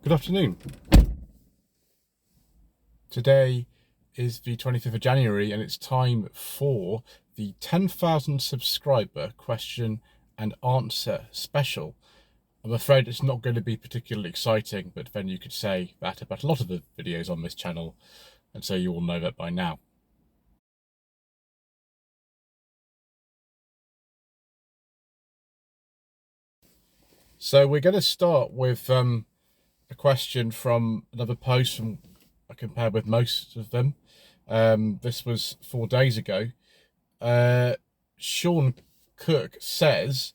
Good afternoon. Today is the 25th of January and it's time for the 10,000 subscriber question and answer special. I'm afraid it's not going to be particularly exciting, but then you could say that about a lot of the videos on this channel, and so you all know that by now. So we're going to start with a question from another post from I compared with most of them. This was 4 days ago. Sean Cook says,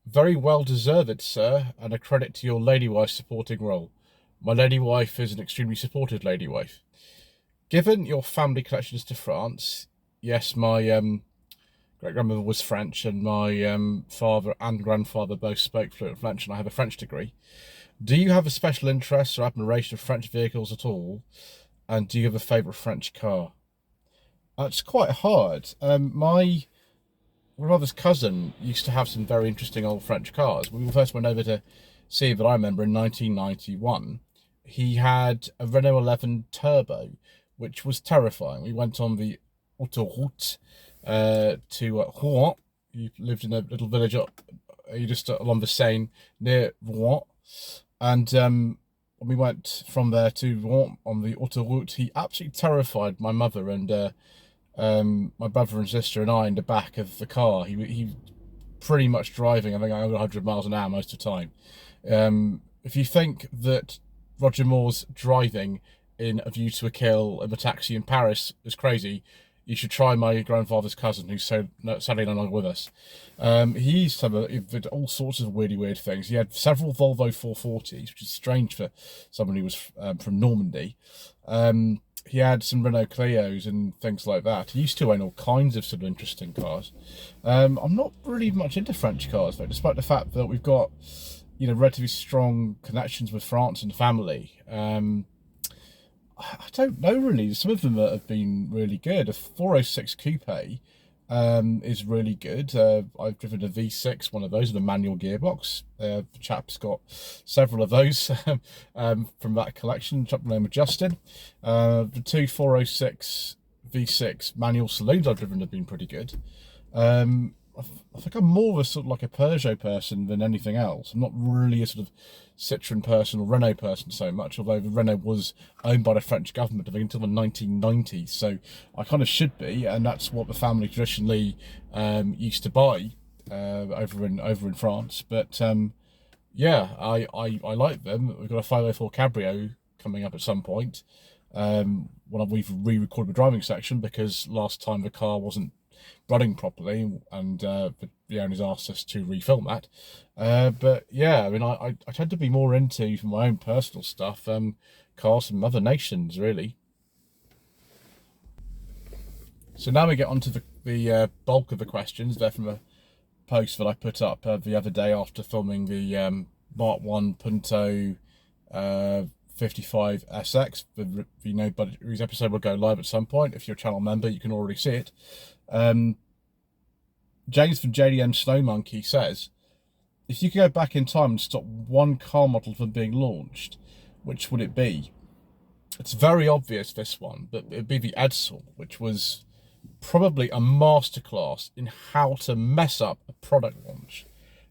"Very well deserved, sir, and a credit to your lady wife supporting role. My lady wife is an extremely supportive lady wife. Given your family connections to France," yes, my great-grandmother was French, and my father and grandfather both spoke fluent French, and I have a French degree. "Do you have a special interest or admiration of French vehicles at all? And do you have a favourite French car?" It's quite hard. My brother's cousin used to have some very interesting old French cars. When we first went over to see that I remember in 1991, he had a Renault 11 Turbo, which was terrifying. We went on the autoroute to Rouen. He lived in a little village just along the Seine near Rouen. And when we went from there to Rouen on the autoroute, he absolutely terrified my mother and my brother and sister and I in the back of the car. He pretty much driving, I think, over 100 miles an hour most of the time. If you think that Roger Moore's driving in A View to a Kill in the taxi in Paris is crazy, you should try my grandfather's cousin, who's sadly no longer with us. He used to have he did all sorts of weird things. He had several Volvo 440s, which is strange for someone who was from Normandy. He had some Renault Clios and things like that. He used to own all kinds of sort of interesting cars. I'm not really much into French cars, though, despite the fact that we've got, relatively strong connections with France and family. I don't know really. Some of them have been really good. A 406 Coupe is really good. I've driven a V6, one of those with a manual gearbox. The chap's got several of those from that collection. Chap name of Justin. The two 406 V6 manual saloons I've driven have been pretty good. I think I'm more of a sort of like a Peugeot person than anything else. I'm not really a sort of Citroen person or Renault person so much, although the Renault was owned by the French government, I think, until the 1990s. So I kind of should be, and that's what the family traditionally used to buy over in France. But yeah, I like them. We've got a 504 Cabrio coming up at some point. We've re-recorded the driving section because last time the car wasn't running properly, and the owners asked us to refilm that. But yeah, I mean, I tend to be more into, for my own personal stuff, cars from other nations, really. So now we get on to the bulk of the questions. They're from a post that I put up the other day after filming the Mark 1 Punto 55 SX. The No Budget episode will go live at some point. If you're a channel member, you can already see it. James from JDM Snow Monkey says, "If you could go back in time and stop one car model from being launched, which would it be?" It's very obvious, this one, but it'd be the Edsel, which was probably a masterclass in how to mess up a product launch.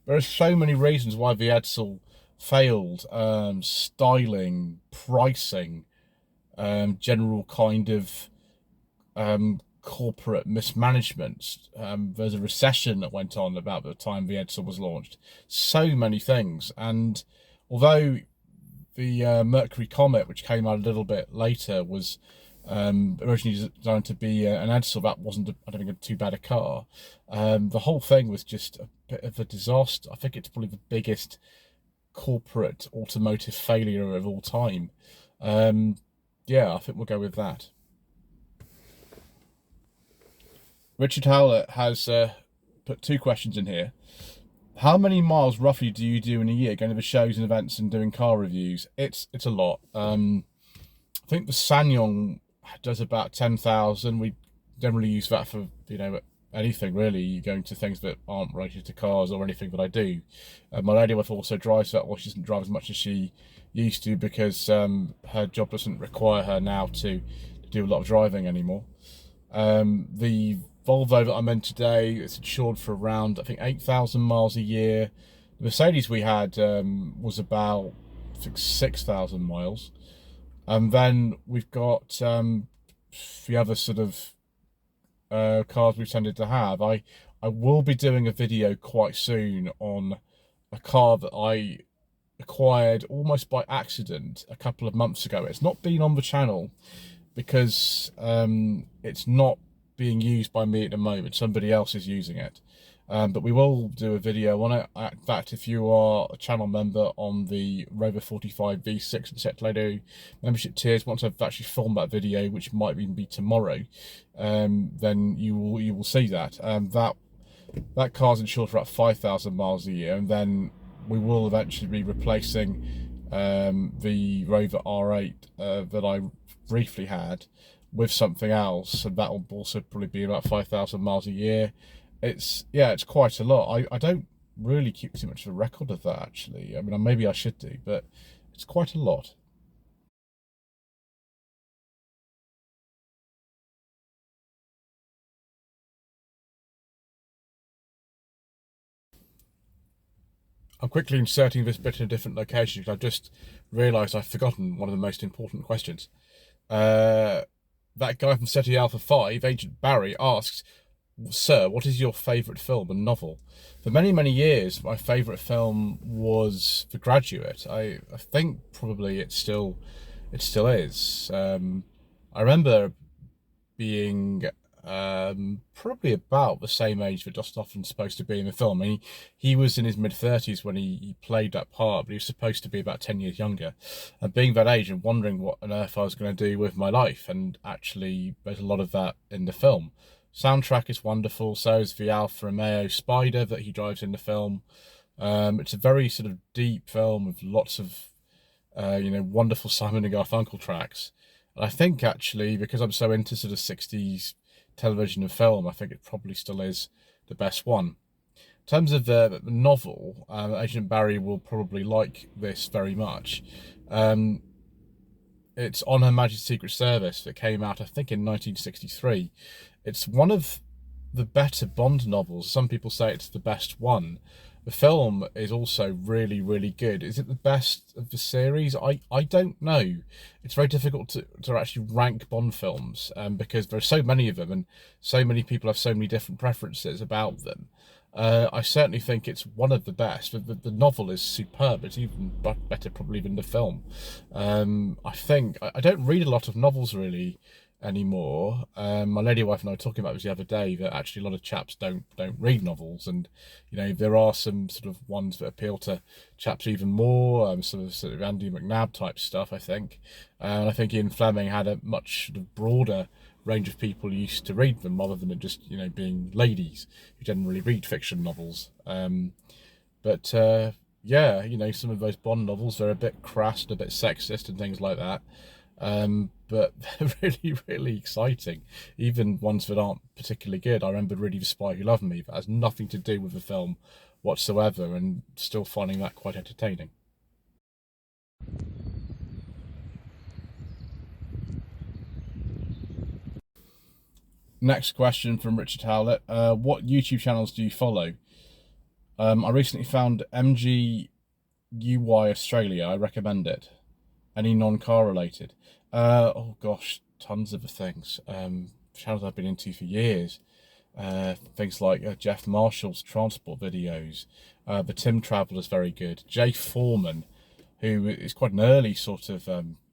There are so many reasons why the Edsel failed. Styling, pricing, general kind of corporate mismanagement. There's a recession that went on about the time the Edsel was launched. So many things. And although the Mercury Comet, which came out a little bit later, was originally designed to be an Edsel, that wasn't, I don't think, too bad a car. The whole thing was just a bit of a disaster. I think it's probably the biggest corporate automotive failure of all time. Yeah, I think we'll go with that. Richard Howlett has put two questions in here. How many miles roughly do you do in a year, going to the shows and events and doing car reviews? It's a lot. I think the SsangYong does about 10,000. We generally use that for, anything really, going to things that aren't related to cars or anything that I do. My lady wife also drives that, well, she doesn't drive as much as she used to because her job doesn't require her now to do a lot of driving anymore. The Volvo that I'm in today, it's insured for around, I think, 8,000 miles a year. The Mercedes we had was about, I think, 6,000 miles. And then we've got the other sort of cars we've tended to have. I will be doing a video quite soon on a car that I acquired almost by accident a couple of months ago. It's not been on the channel because it's not being used by me at the moment. Somebody else is using it. But we will do a video on it. In fact, if you are a channel member on the Rover 45 V6 and Set Lato membership tiers, once I've actually filmed that video, which might even be tomorrow, then you will see that. That car's insured for about 5,000 miles a year, and then we will eventually be replacing the Rover R8 that I briefly had with something else, and that will also probably be about 5,000 miles a year. It's quite a lot. I don't really keep too much of a record of that, actually. I mean, maybe I should do, but it's quite a lot. I'm quickly inserting this bit in a different location because I've just realised I've forgotten one of the most important questions. That guy from SETI Alpha 5, Agent Barry, asks, "Sir, what is your favourite film and novel?" For many, many years, my favourite film was The Graduate. I think probably it still is. I remember being probably about the same age that Dostov's supposed to be in the film. I mean, he was in his mid-30s when he played that part, but he was supposed to be about 10 years younger. And being that age and wondering what on earth I was going to do with my life, and actually there's a lot of that in the film. Soundtrack is wonderful, so is the Alfa Romeo Spider that he drives in the film. It's a very sort of deep film with lots of wonderful Simon and Garfunkel tracks. And I think actually, because I'm so into sort of 60s television and film, I think it probably still is the best one. In terms of the novel, Agent Barry will probably like this very much. It's On Her Majesty's Secret Service that came out, I think, in 1963. It's one of the better Bond novels. Some people say it's the best one. The film is also really, really good. Is it the best of the series? I don't know. It's very difficult to actually rank Bond films because there are so many of them and so many people have so many different preferences about them. I certainly think it's one of the best. The novel is superb. It's even better probably than the film. I don't read a lot of novels really anymore. My lady wife and I were talking about this the other day, that actually a lot of chaps don't read novels, and there are some sort of ones that appeal to chaps even more, sort of Andy McNab type stuff, I think. And I think Ian Fleming had a much sort of broader range of people who used to read them, rather than just being ladies who generally read fiction novels. But yeah, some of those Bond novels are a bit crass and a bit sexist and things like that. But they're really, really exciting. Even ones that aren't particularly good. I remember reading The Spy Who Loved Me, that has nothing to do with the film whatsoever, and still finding that quite entertaining. Next question from Richard Howlett. What YouTube channels do you follow? I recently found MGUY Australia. I recommend it. Any non-car related? Oh gosh, tons of things. Channels I've been into for years. Things like Jeff Marshall's transport videos. The Tim Traveler's very good. Jay Foreman, who is quite an early sort of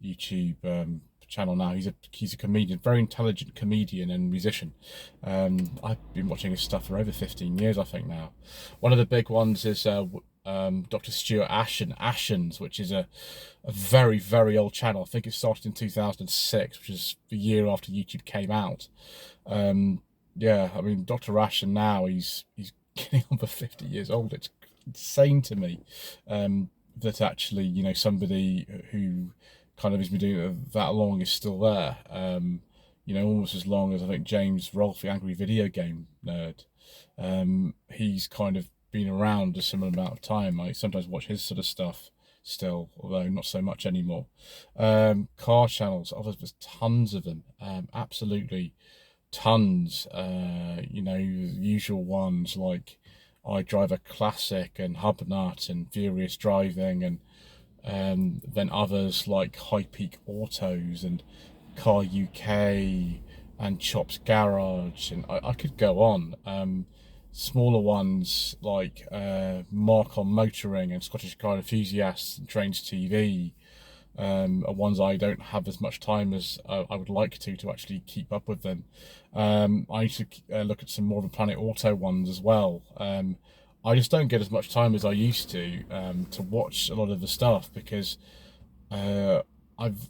YouTube channel now. He's a comedian, very intelligent comedian and musician. I've been watching his stuff for over 15 years, I think now. One of the big ones is Dr. Stuart Ashens, which is a very, very old channel. I think it started in 2006, which is the year after YouTube came out. Yeah, I mean, Dr. Ashen now, he's getting on for 50 years old. It's insane to me that actually, somebody who kind of has been doing it that long is still there. you know, almost as long as I think James Rolfe, the Angry Video Game Nerd. He's kind of been around a similar amount of time. I sometimes watch his sort of stuff still, although not so much anymore. Car channels, oh, there's tons of them, absolutely tons. You know, usual ones like I Drive a Classic and Hubnut and Furious Driving, and then others like High Peak Autos and Car UK and Chops Garage, and I could go on. Smaller ones like Mark on Motoring and Scottish Car Enthusiasts and Trains TV are ones I don't have as much time as I would like to actually keep up with them. I need to look at some more of the Planet Auto ones as well. I just don't get as much time as I used to watch a lot of the stuff, because I've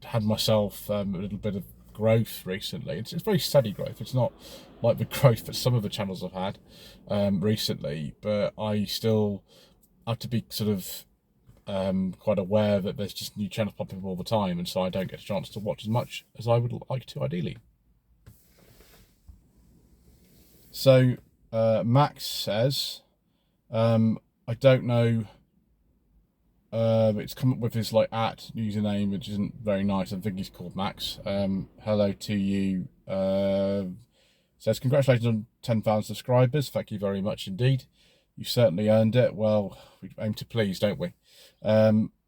had myself a little bit of growth recently. It's very steady growth. It's not like the growth that some of the channels have had recently, but I still have to be sort of quite aware that there's just new channels popping up all the time, and so I don't get a chance to watch as much as I would like to ideally. So Max says, I don't know, it's come up with his like at username, which isn't very nice. I think he's called Max. Hello to you. Says, congratulations on 10,000 subscribers. Thank you very much indeed. You certainly earned it. Well, we aim to please, don't we?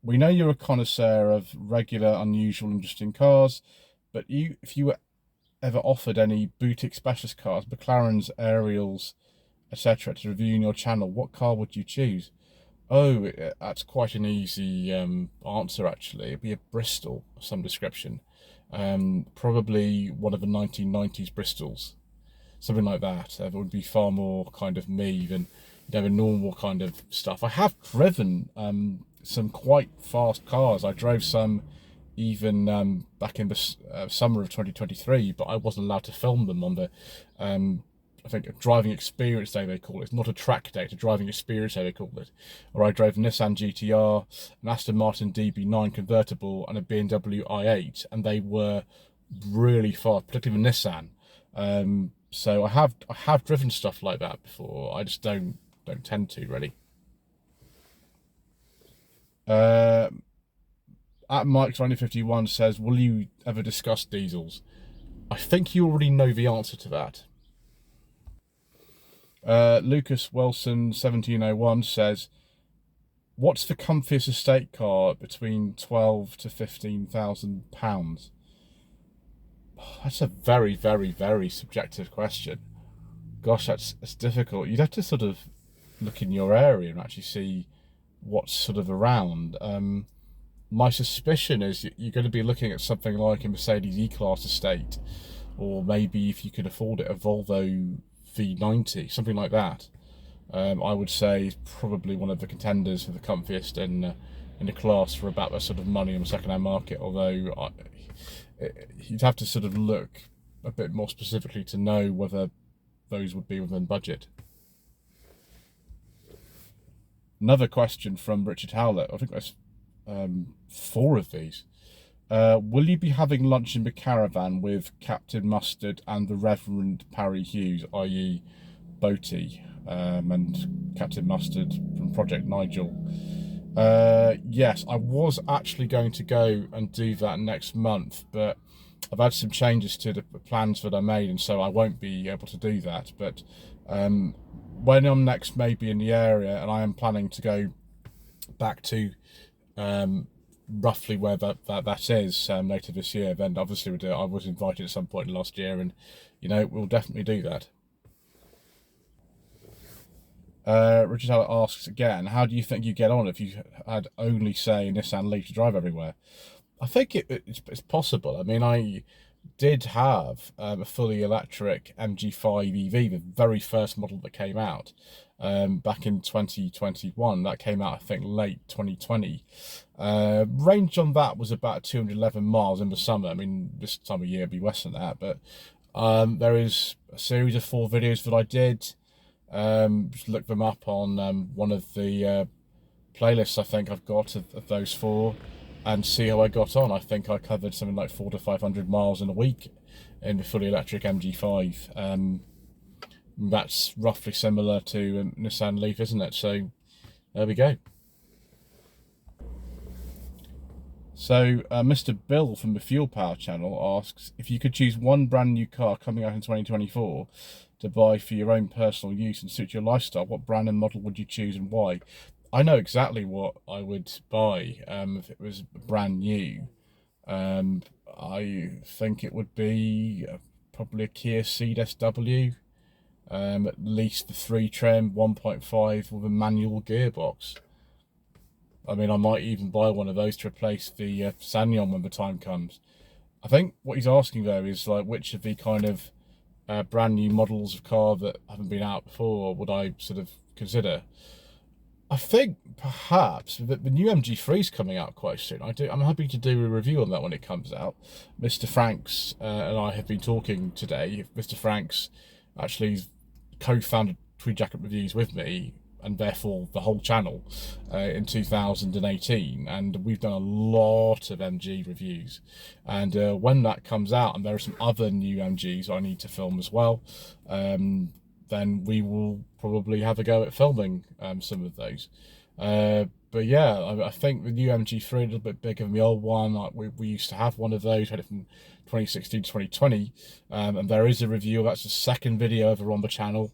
We know you're a connoisseur of regular, unusual, interesting cars, but if you were ever offered any boutique specialist cars, McLarens, Ariels, etc., to review in your channel, what car would you choose? Oh, that's quite an easy answer, actually. It'd be a Bristol of some description. Probably one of the 1990s Bristols. Something like that. It would be far more kind of me than, you know, the normal kind of stuff. I have driven some quite fast cars. I drove some even back in the summer of 2023, but I wasn't allowed to film them on the I think a driving experience day they call it. It's not a track day, it's a driving experience day they call it. Or I drove a Nissan GTR, an Aston Martin DB9 convertible, and a BMW i8, and they were really fast, particularly the Nissan. So I have driven stuff like that before. I just don't tend to really. At Mike2051 says, will you ever discuss diesels? I think you already know the answer to that. Lucas Wilson 1701 says, what's the comfiest estate car between £12,000 to £15,000? That's a very, very, very subjective question. Gosh, that's difficult. You'd have to sort of look in your area and actually see what's sort of around. My suspicion is you're going to be looking at something like a Mercedes E-Class estate, or maybe, if you can afford it, a Volvo V90, something like that. I would say is probably one of the contenders for the comfiest in the class for about that sort of money on the second-hand market. Although you'd have to sort of look a bit more specifically to know whether those would be within budget. Another question from Richard Howlett. I think that's 4 of these. Will you be having lunch in the caravan with Captain Mustard and the Reverend Parry Hughes, i.e. Boaty, and Captain Mustard from Project Nigel? Yes, I was actually going to go and do that next month, but I've had some changes to the plans that I made, and so I won't be able to do that. But when I'm next maybe in the area, and I am planning to go back to roughly where that is later this year, then obviously we'll do it. I was invited at some point last year, and you know, we'll definitely do that. Richard Howlett asks again, how do you think you get on if you had only, say, a Nissan Leaf to drive everywhere? I think it's possible. I mean, I did have a fully electric MG5 EV, the very first model that came out back in 2021. That came out, I think, late 2020. Range on that was about 211 miles in the summer. I mean, this time of year it'd be less than that, but there is a series of 4 videos that I did. Just look them up on one of the playlists I think I've got of those 4. and see how I got on. I think I covered something like 400 to 500 miles in a week in the fully electric MG5. That's roughly similar to a Nissan Leaf, isn't it? So there we go. So Mr. Bill from the Fuel Power channel asks, if you could choose one brand new car coming out in 2024 to buy for your own personal use and suit your lifestyle, what brand and model would you choose and why? I know exactly what I would buy if it was brand new. I think it would be probably a Kia Ceed SW, at least the 3 trim, 1.5 with a manual gearbox. I mean, I might even buy one of those to replace the Ssanyon when the time comes. I think what he's asking though is like which of the kind of brand new models of car that haven't been out before would I sort of consider. I think perhaps the new MG3 is coming out quite soon. I'm happy to do a review on that when it comes out. Mr. Franks and I have been talking today. Mr. Franks actually co-founded Tweed Jacket Reviews with me, and therefore the whole channel, in 2018, and we've done a lot of MG reviews. And when that comes out, and there are some other new MGs I need to film as well, then we will probably have a go at filming some of those. But yeah, I think the new MG3 a little bit bigger than the old one. Like we used to have one of those, had it from 2016 to 2020, and there is a review. That's the second video ever on the channel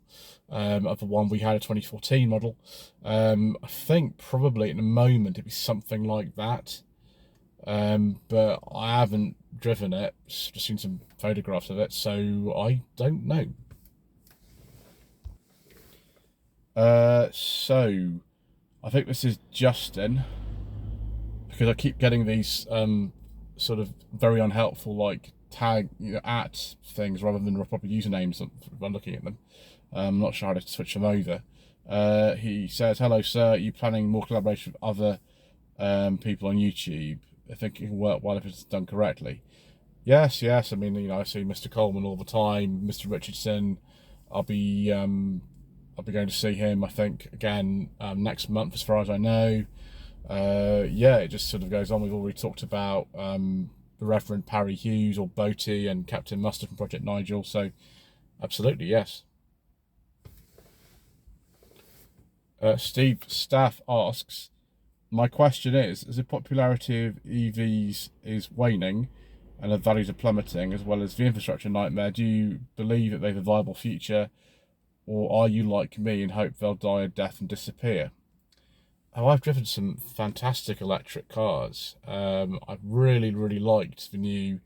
of the one we had, a 2014 model. I think probably at the moment it'd be something like that, but I haven't driven it, just seen some photographs of it, so I don't know. So I think this is Justin, because I keep getting these sort of very unhelpful like tag, at things rather than proper usernames when looking at them. I'm not sure how to switch them over. He says, hello sir, are you planning more collaboration with other people on YouTube? I think it can work well if it's done correctly. Yes, I mean, I see Mr. Coleman all the time, Mr. Richardson. I'll be going to see him, I think, again next month, as far as I know. Yeah, it just sort of goes on. We've already talked about the Reverend Parry Hughes, or Boaty, and Captain Mustard from Project Nigel, so absolutely, yes. Steve Staff asks, my question is, as the popularity of EVs is waning and their values are plummeting, as well as the infrastructure nightmare, do you believe that they have a viable future, or are you like me and hope they'll die a death and disappear? Oh, I've driven some fantastic electric cars. I've really liked the new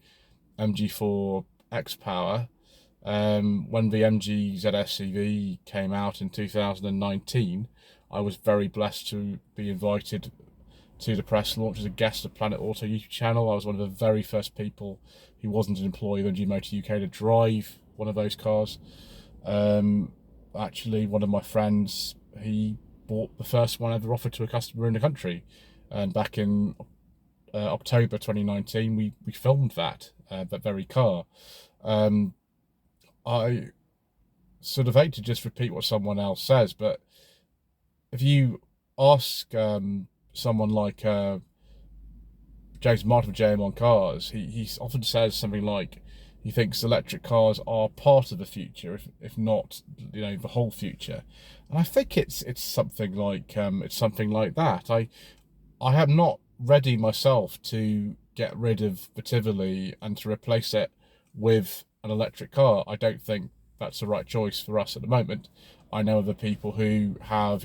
MG4 X-Power. When the MG ZS EV came out in 2019, I was very blessed to be invited to the press launch as a guest of Planet Auto YouTube channel. I was one of the very first people who wasn't an employee of MG Motor UK to drive one of those cars. Actually, one of my friends, he bought the first one ever offered to a customer in the country, and back in October 2019 we filmed that very car. I sort of hate to just repeat what someone else says, but if you ask someone like James Martin of JM on Cars, he often says something like he thinks electric cars are part of the future, if not, the whole future. And I think it's something like that. I am not ready myself to get rid of the Tivoli and to replace it with an electric car. I don't think that's the right choice for us at the moment. I know other people who have,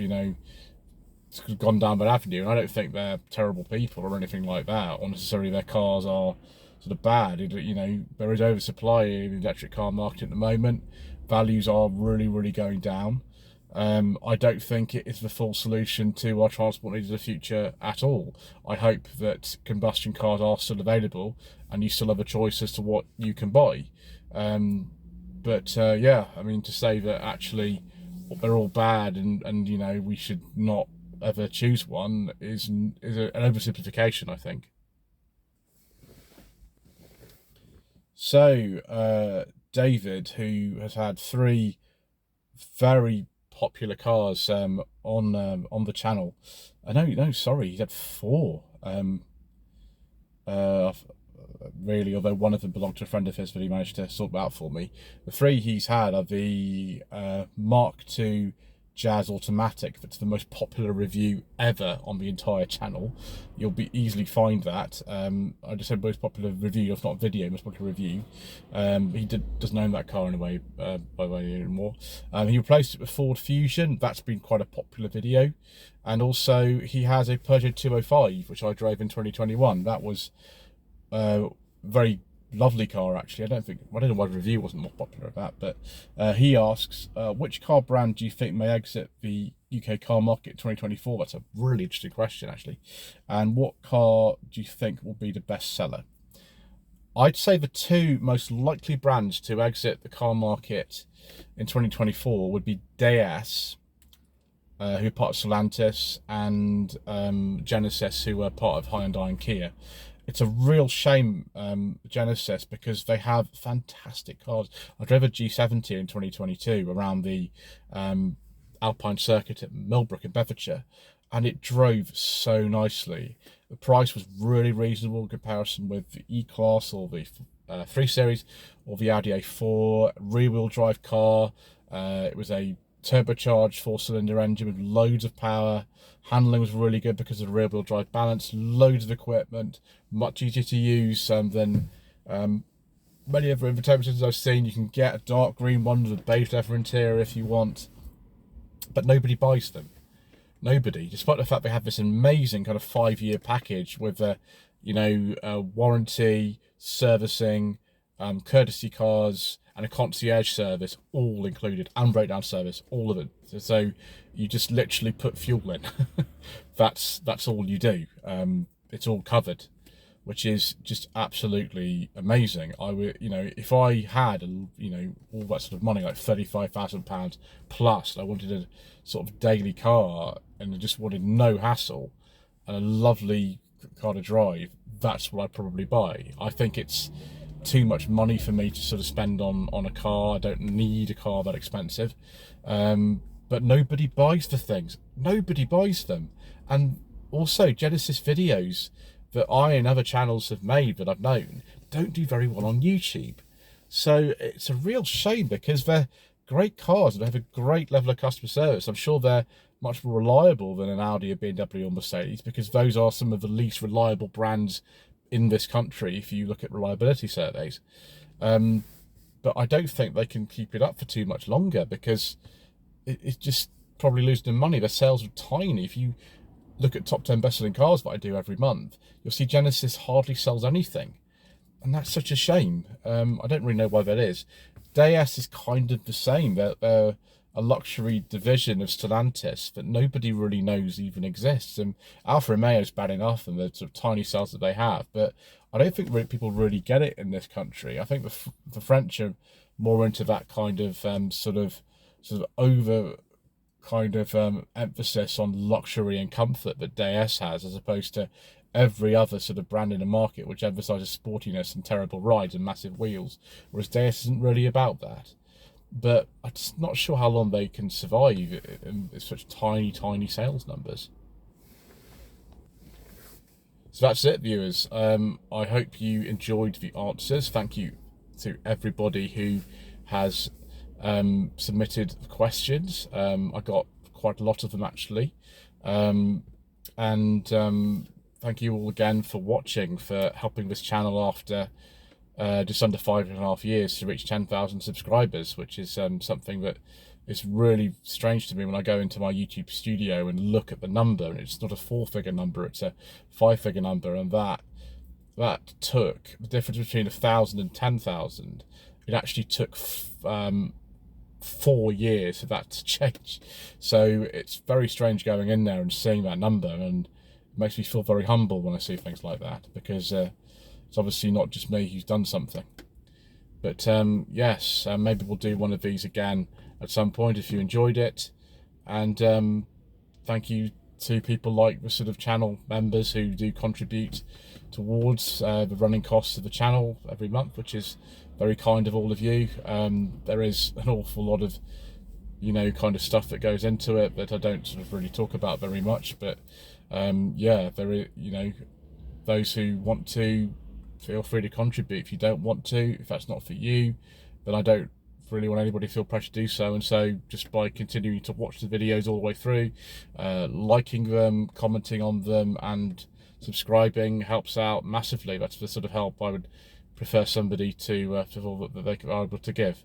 gone down that avenue, and I don't think they're terrible people or anything like that, or necessarily their cars are sort of bad. There is oversupply in the electric car market at the moment. Values are really going down. I don't think it is the full solution to our transport needs of the future at all. I hope that combustion cars are still available and you still have a choice as to what you can buy. But yeah, I mean, to say that actually they're all bad and we should not ever choose one is an oversimplification, I think. So David, who has had 3 very popular cars on the channel. No, sorry, he had 4. really, although one of them belonged to a friend of his, but he managed to sort them out for me. The three he's had are the Mark II Jazz Automatic. That's the most popular review ever on the entire channel. You'll be easily find that. I just said most popular review, if not video, most popular review. He doesn't own that car in a way, by the way, anymore. He replaced it with Ford Fusion. That's been quite a popular video. And also he has a Peugeot 205, which I drove in 2021. That was very lovely car, actually. I don't know why the review wasn't more popular of that, but he asks, which car brand do you think may exit the UK car market 2024? That's a really interesting question, actually. And what car do you think will be the best seller? I'd say the two most likely brands to exit the car market in 2024 would be DS, who are part of Stellantis, and Genesis, who are part of Hyundai and Kia. It's a real shame, Genesis, because they have fantastic cars. I drove a G70 in 2022 around the Alpine Circuit at Millbrook in Bedfordshire, and it drove so nicely. The price was really reasonable in comparison with the E-Class or the 3 Series or the Audi A4 rear-wheel drive car. It was a turbocharged 4-cylinder engine with loads of power. Handling was really good because of the rear-wheel drive balance. Loads of equipment, much easier to use than many other infotainment systems I've seen. You can get a dark green one with a beige leather interior if you want, but nobody buys them. Nobody, despite the fact they have this amazing kind of 5-year package with a, warranty, servicing, courtesy cars, and a concierge service all included, and breakdown service, all of it. So you just literally put fuel in. that's all you do. It's all covered, which is just absolutely amazing. I would, if I had, all that sort of money, like £35,000 plus, I wanted a sort of daily car and I just wanted no hassle and a lovely car to drive, that's what I'd probably buy. I think it's too much money for me to sort of spend on a car. I don't need a car that expensive. But nobody buys the things. Nobody buys them. And also Genesis videos that I and other channels have made that I've known don't do very well on YouTube. So it's a real shame because they're great cars and they have a great level of customer service. I'm sure they're much more reliable than an Audi, a BMW or Mercedes, because those are some of the least reliable brands in this country if you look at reliability surveys. But I don't think they can keep it up for too much longer because it's just probably losing money. Their sales are tiny. If you look at top 10 best-selling cars that I do every month, you'll see Genesis hardly sells anything. And that's such a shame. I don't really know why that is. DS is kind of the same. They're a luxury division of Stellantis that nobody really knows even exists. And Alfa Romeo is bad enough and the sort of tiny sales that they have, but I don't think people really get it in this country. I think the French are more into that kind of sort of over kind of emphasis on luxury and comfort that DS has, as opposed to every other sort of brand in the market which emphasizes sportiness and terrible rides and massive wheels, whereas DS isn't really about that. But I'm just not sure how long they can survive in such tiny sales numbers. So that's it, viewers. I hope you enjoyed the answers. Thank you to everybody who has submitted questions. I got quite a lot of them actually. And thank you all again for watching, for helping this channel after just under 5.5 years to reach 10,000 subscribers, which is something that is really strange to me when I go into my YouTube studio and look at the number, and it's not a 4-figure number, it's a 5-figure number, and that took the difference between 1,000 and 10,000. It actually took 4 years for that to change. So it's very strange going in there and seeing that number, and it makes me feel very humble when I see things like that, because it's obviously not just me who's done something. But yes, maybe we'll do one of these again at some point if you enjoyed it. And thank you to people like the sort of channel members who do contribute towards the running costs of the channel every month, which is very kind of all of you. There is an awful lot of kind of stuff that goes into it that I don't sort of really talk about very much, but yeah, there Those who want to, feel free to contribute. If you don't want to, if that's not for you, then I don't really want anybody to feel pressure to do so. And so just by continuing to watch the videos all the way through, liking them, commenting on them, and subscribing helps out massively. That's the sort of help I would prefer somebody to feel that they are able to give.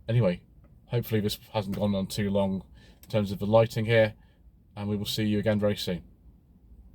Anyway, hopefully this hasn't gone on too long in terms of the lighting here, and we will see you again very soon.